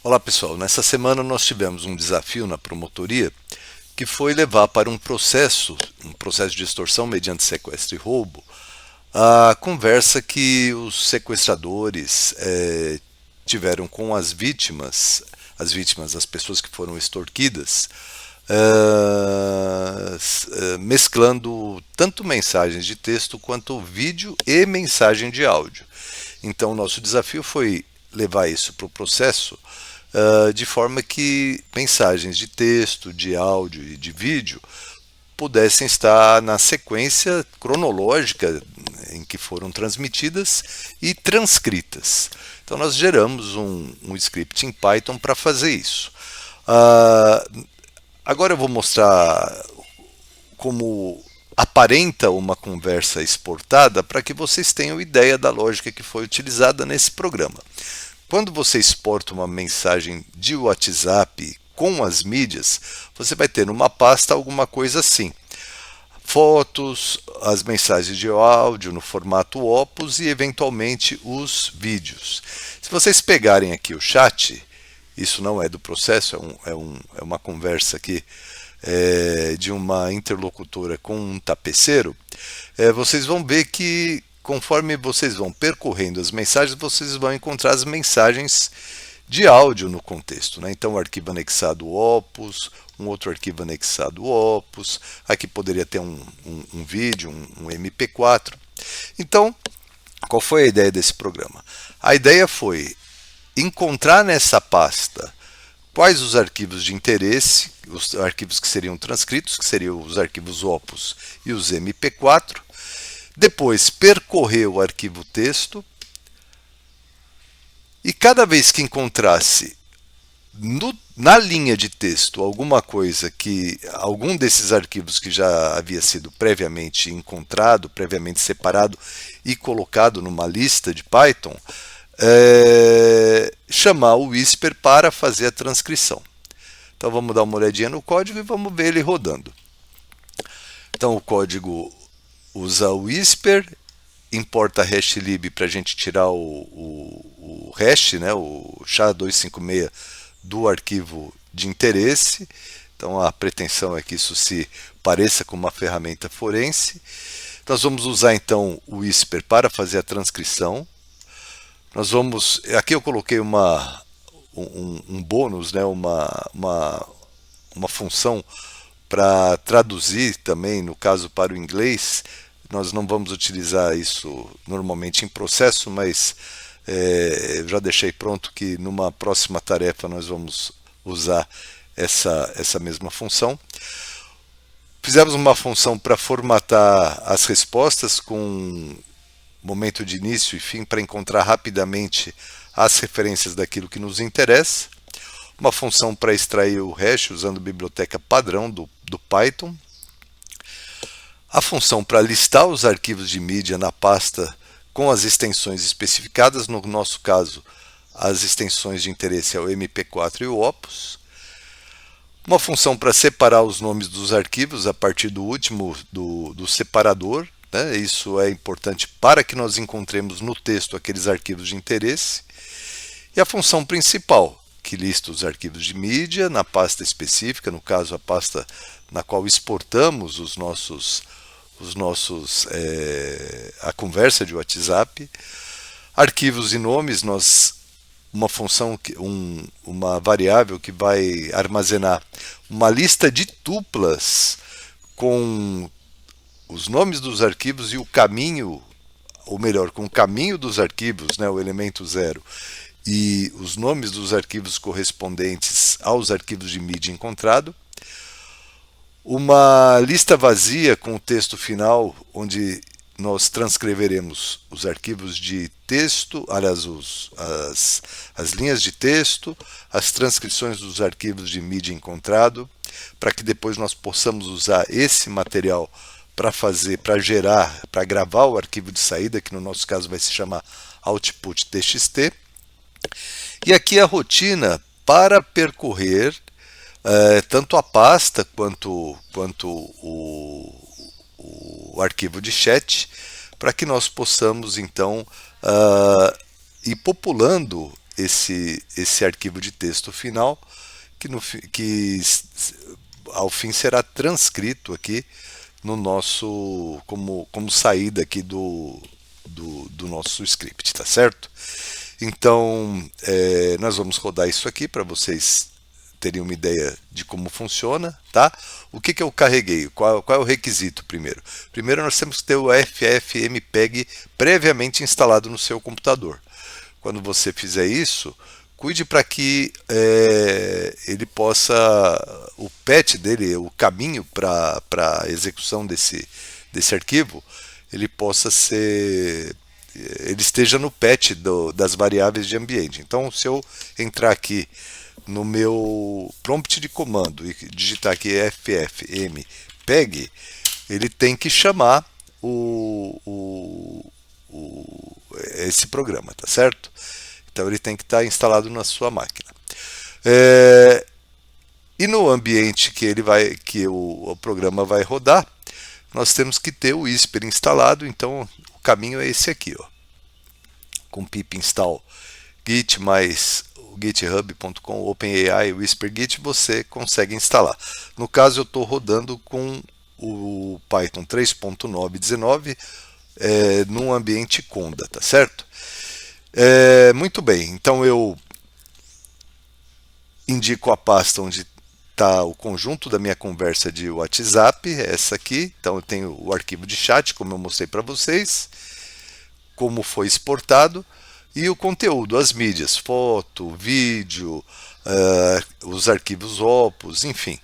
Olá pessoal, nessa semana nós tivemos um desafio na promotoria que foi levar para um processo de extorsão mediante sequestro e roubo, a conversa que os sequestradores tiveram com as pessoas que foram extorquidas, mesclando tanto mensagens de texto quanto vídeo e mensagem de áudio. Então, nosso desafio foi levar isso para o processo de forma que mensagens de texto, de áudio e de vídeo pudessem estar na sequência cronológica em que foram transmitidas e transcritas. Então nós geramos um script em Python para fazer isso. Agora eu vou mostrar como aparenta uma conversa exportada para que vocês tenham ideia da lógica que foi utilizada nesse programa. Quando você exporta uma mensagem de WhatsApp com as mídias, você vai ter numa pasta alguma coisa assim: fotos, as mensagens de áudio no formato Opus e eventualmente os vídeos. Se vocês pegarem aqui o chat, isso não é do processo, é uma conversa aqui de uma interlocutora com um tapeceiro, vocês vão ver que conforme vocês vão percorrendo as mensagens, vocês vão encontrar as mensagens de áudio no contexto. Né? Então, o arquivo anexado Opus, um outro arquivo anexado Opus, aqui poderia ter um vídeo, um MP4. Então, qual foi a ideia desse programa? A ideia foi encontrar nessa pasta quais os arquivos de interesse, os arquivos que seriam transcritos, que seriam os arquivos Opus e os MP4, depois percorrer o arquivo texto e cada vez que encontrasse na linha de texto alguma coisa que algum desses arquivos que já havia sido previamente encontrado, previamente separado e colocado numa lista de Python, chamar o Whisper para fazer a transcrição. Então vamos dar uma olhadinha no código e vamos ver ele rodando. Então o código usa o Whisper, importa hashlib para a gente tirar o hash, né, o SHA-256 do arquivo de interesse. Então a pretensão é que isso se pareça com uma ferramenta forense. Nós vamos usar então o Whisper para fazer a transcrição. Aqui eu coloquei um bônus, né, uma função para traduzir também, no caso para o inglês. Nós não vamos utilizar isso normalmente em processo, mas eu já deixei pronto que numa próxima tarefa nós vamos usar essa mesma função. Fizemos uma função para formatar as respostas com momento de início e fim para encontrar rapidamente as referências daquilo que nos interessa. Uma função para extrair o hash usando a biblioteca padrão do Python. A função para listar os arquivos de mídia na pasta com as extensões especificadas, no nosso caso, as extensões de interesse é o MP4 e o Opus. Uma função para separar os nomes dos arquivos a partir do último do separador. Né? Isso é importante para que nós encontremos no texto aqueles arquivos de interesse. E a função principal, que lista os arquivos de mídia na pasta específica, no caso a pasta na qual exportamos a conversa de WhatsApp. Arquivos e nomes, uma função, uma variável que vai armazenar uma lista de tuplas com os nomes dos arquivos e o caminho, ou melhor, com o caminho dos arquivos, né, o elemento 0, e os nomes dos arquivos correspondentes aos arquivos de mídia encontrado. Uma lista vazia com o texto final, onde nós transcreveremos os arquivos de texto, aliás, as linhas de texto, as transcrições dos arquivos de mídia encontrado, para que depois nós possamos usar esse material para gravar o arquivo de saída, que no nosso caso vai se chamar output.txt. E aqui a rotina para percorrer tanto a pasta quanto o arquivo de chat, para que nós possamos então ir populando esse arquivo de texto final, que ao fim será transcrito aqui no nosso como saída aqui do nosso script, tá certo? Então nós vamos rodar isso aqui para vocês terem uma ideia de como funciona, tá? O que eu carreguei? Qual é o requisito primeiro? Primeiro nós temos que ter o FFmpeg previamente instalado no seu computador. Quando você fizer isso, cuide para que ele possa, o path dele, o caminho para a execução desse arquivo, ele possa ser, ele esteja no path das variáveis de ambiente. Então, se eu entrar aqui no meu prompt de comando e digitar aqui ffmpeg, ele tem que chamar esse programa, tá certo? Então ele tem que estar instalado na sua máquina. E no ambiente que o programa vai rodar, nós temos que ter o Whisper instalado. Então o caminho é esse aqui, ó. Com pip install git mais o github.com OpenAI Whisper Git, você consegue instalar. No caso eu estou rodando com o Python 3.9.19 num ambiente Conda, tá certo? Muito bem, então eu indico a pasta onde está o conjunto da minha conversa de WhatsApp, essa aqui. Então eu tenho o arquivo de chat, como eu mostrei para vocês, como foi exportado, e o conteúdo, as mídias, foto, vídeo, os arquivos Opus, enfim.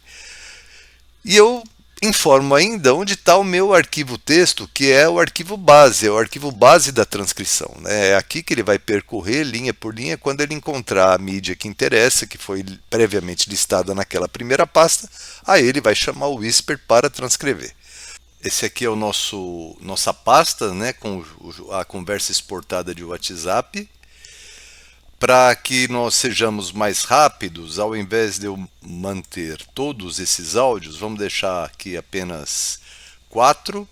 E eu informo ainda onde está o meu arquivo texto, que é o arquivo base, é o arquivo base da transcrição, né? É aqui que ele vai percorrer linha por linha. Quando ele encontrar a mídia que interessa, que foi previamente listada naquela primeira pasta, aí ele vai chamar o Whisper para transcrever. Esse aqui é o nossa pasta, né, com a conversa exportada de WhatsApp. Para que nós sejamos mais rápidos, ao invés de eu manter todos esses áudios, vamos deixar aqui apenas 4.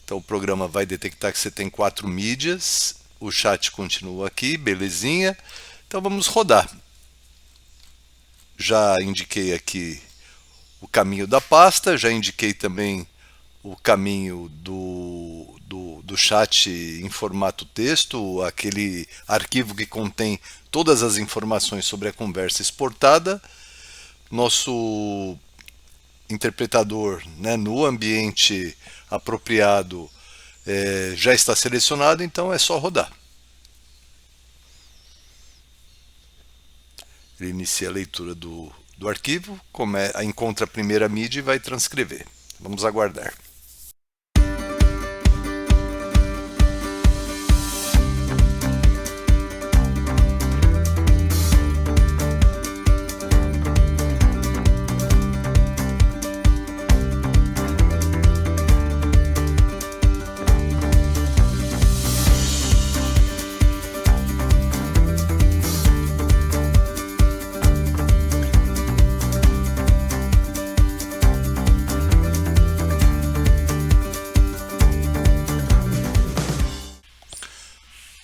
Então o programa vai detectar que você tem 4 mídias. O chat continua aqui, belezinha. Então vamos rodar. Já indiquei aqui o caminho da pasta, já indiquei também o caminho do chat em formato texto, aquele arquivo que contém todas as informações sobre a conversa exportada. Nosso interpretador, né, no ambiente apropriado já está selecionado, então é só rodar. Ele inicia a leitura do arquivo, encontra a primeira mídia e vai transcrever. Vamos aguardar.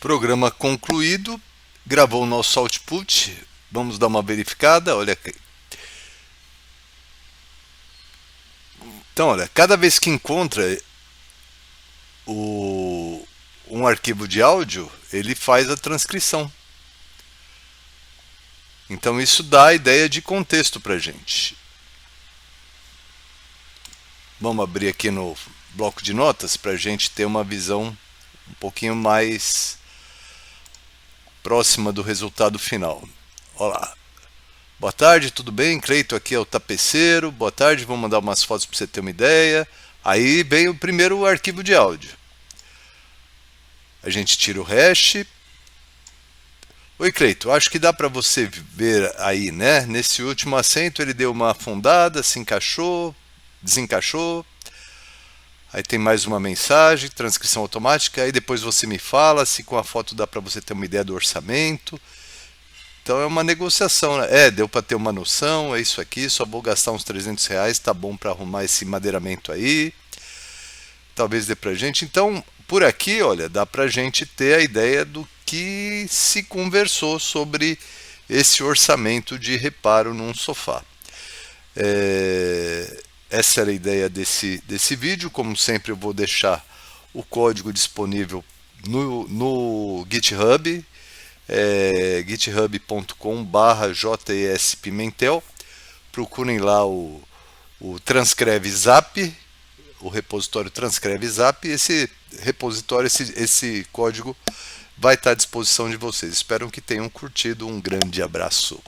Programa concluído, gravou o nosso output. Vamos dar uma verificada. Olha aqui. Então, olha, cada vez que encontra um arquivo de áudio, ele faz a transcrição. Então isso dá a ideia de contexto para a gente. Vamos abrir aqui no bloco de notas para a gente ter uma visão um pouquinho mais próxima do resultado final. Olá. Boa tarde, tudo bem? Cleito aqui é o tapeceiro. Boa tarde, vou mandar umas fotos para você ter uma ideia. Aí vem o primeiro arquivo de áudio. A gente tira o hash. Oi, Cleito, acho que dá para você ver aí, né? Nesse último acento ele deu uma afundada, se encaixou, desencaixou. Aí tem mais uma mensagem, transcrição automática. Aí depois você me fala se com a foto dá para você ter uma ideia do orçamento. Então é uma negociação, né? Deu para ter uma noção, é isso aqui, só vou gastar uns R$300, tá bom para arrumar esse madeiramento aí. Talvez dê pra gente. Então, por aqui, olha, dá pra gente ter a ideia do que se conversou sobre esse orçamento de reparo num sofá. Essa era a ideia desse vídeo. Como sempre, eu vou deixar o código disponível no GitHub, github.com/JESPimentel. Procurem lá o Transcreve Zap, o repositório Transcreve Zap. Esse repositório, esse código vai estar à disposição de vocês. Espero que tenham curtido. Um grande abraço.